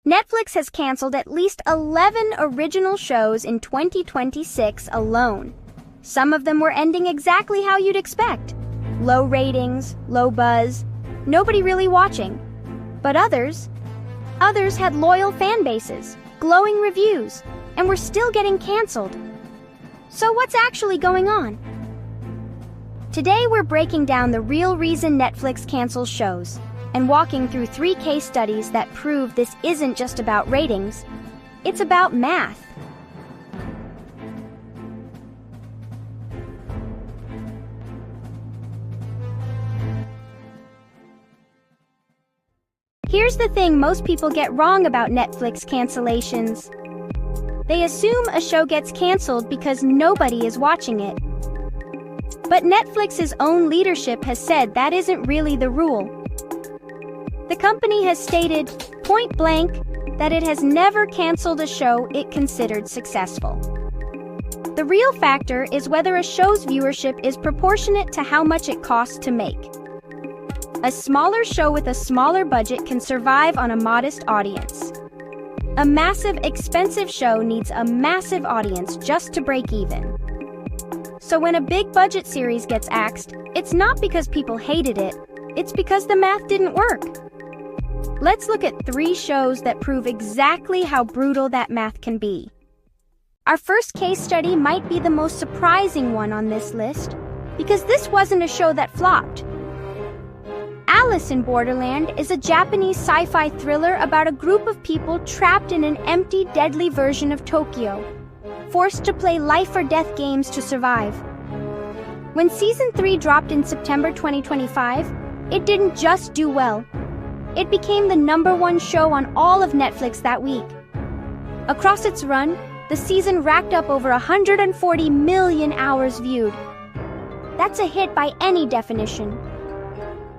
Netflix has canceled at least 11 original shows in 2026 alone. Some of them were ending exactly how you'd expect. Low ratings, low buzz, nobody really watching. But others had loyal fan bases, glowing reviews, and were still getting canceled. So what's actually going on? Today we're breaking down the real reason Netflix cancels shows and walking through 3 case studies that prove this isn't just about ratings, it's about math. Here's the thing most people get wrong about Netflix cancellations. They assume a show gets canceled because nobody is watching it. But Netflix's own leadership has said that isn't really the rule. The company has stated, point blank, that it has never canceled a show it considered successful. The real factor is whether a show's viewership is proportionate to how much it costs to make. A smaller show with a smaller budget can survive on a modest audience. A massive, expensive show needs a massive audience just to break even. So when a big budget series gets axed, it's not because people hated it, it's because the math didn't work. Let's look at 3 shows that prove exactly how brutal that math can be. Our first case study might be the most surprising one on this list, because this wasn't a show that flopped. Alice in Borderland is a Japanese sci-fi thriller about a group of people trapped in an empty, deadly version of Tokyo, forced to play life-or-death games to survive. When Season 3 dropped in September 2025, it didn't just do well. It became the #1 show on all of Netflix that week. Across its run, the season racked up over 140 million hours viewed. That's a hit by any definition.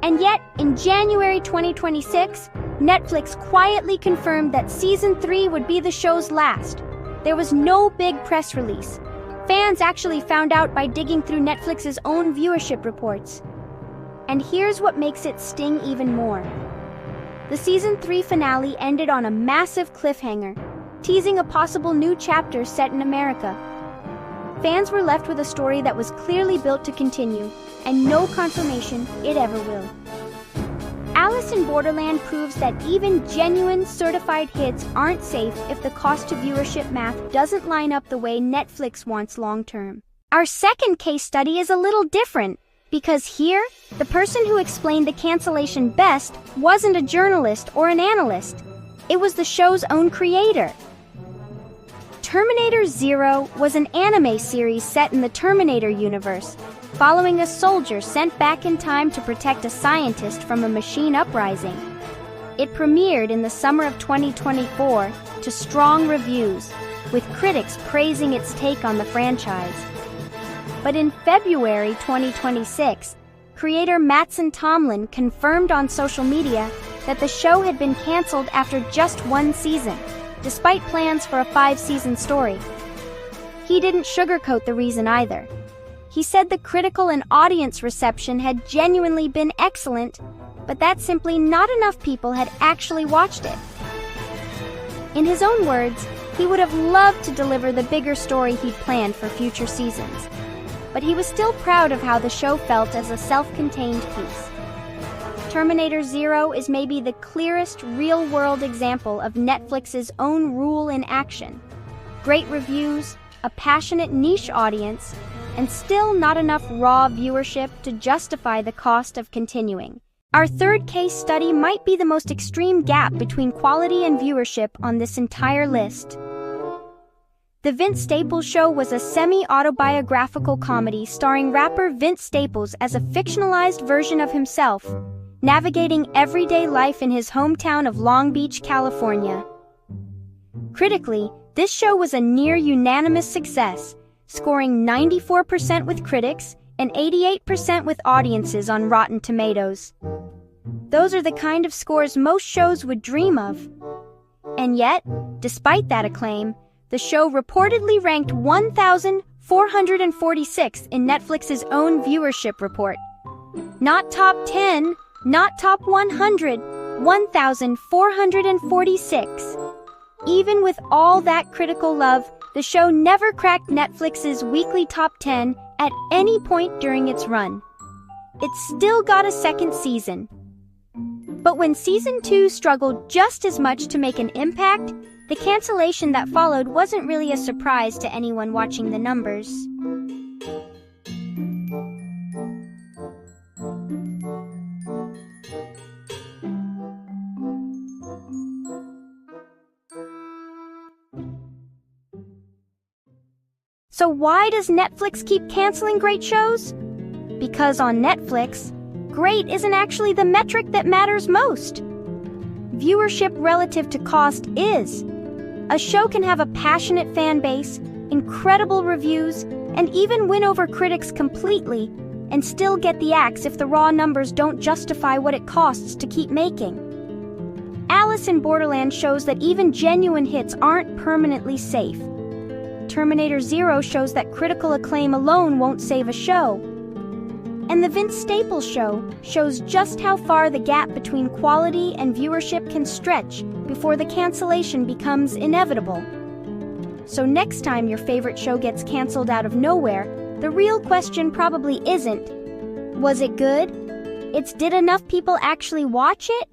And yet, in January 2026, Netflix quietly confirmed that Season 3 would be the show's last. There was no big press release. Fans actually found out by digging through Netflix's own viewership reports. And here's what makes it sting even more. The Season 3 finale ended on a massive cliffhanger, teasing a possible new chapter set in America. Fans were left with a story that was clearly built to continue, and no confirmation it ever will. Alice in Borderland proves that even genuine certified hits aren't safe if the cost to viewership math doesn't line up the way Netflix wants long-term. Our second case study is a little different, because here, the person who explained the cancellation best wasn't a journalist or an analyst. It was the show's own creator. Terminator Zero was an anime series set in the Terminator universe, following a soldier sent back in time to protect a scientist from a machine uprising. It premiered in the summer of 2024 to strong reviews, with critics praising its take on the franchise. But in February 2026, creator Mattson Tomlin confirmed on social media that the show had been canceled after just 1 season, despite plans for a 5-season story. He didn't sugarcoat the reason either. He said the critical and audience reception had genuinely been excellent, but that simply not enough people had actually watched it. In his own words, he would have loved to deliver the bigger story he'd planned for future seasons, but he was still proud of how the show felt as a self-contained piece. Terminator Zero is maybe the clearest real-world example of Netflix's own rule in action. Great reviews, a passionate niche audience, and still not enough raw viewership to justify the cost of continuing. Our third case study might be the most extreme gap between quality and viewership on this entire list. The Vince Staples Show was a semi-autobiographical comedy starring rapper Vince Staples as a fictionalized version of himself, navigating everyday life in his hometown of Long Beach, California. Critically, this show was a near-unanimous success, scoring 94% with critics and 88% with audiences on Rotten Tomatoes. Those are the kind of scores most shows would dream of. And yet, despite that acclaim, the show reportedly ranked 1,446 in Netflix's own viewership report. Not top 10, not top 100, 1,446. Even with all that critical love, the show never cracked Netflix's weekly top 10 at any point during its run. It still got a second season. But when season 2 struggled just as much to make an impact, the cancellation that followed wasn't really a surprise to anyone watching the numbers. So why does Netflix keep canceling great shows? Because on Netflix, great isn't actually the metric that matters most. Viewership relative to cost is. A show can have a passionate fan base, incredible reviews, and even win over critics completely, and still get the axe if the raw numbers don't justify what it costs to keep making. Alice in Borderland shows that even genuine hits aren't permanently safe. Terminator Zero shows that critical acclaim alone won't save a show. And The Vince Staples Show shows just how far the gap between quality and viewership can stretch before the cancellation becomes inevitable. So next time your favorite show gets canceled out of nowhere, the real question probably isn't, was it good? It's, did enough people actually watch it?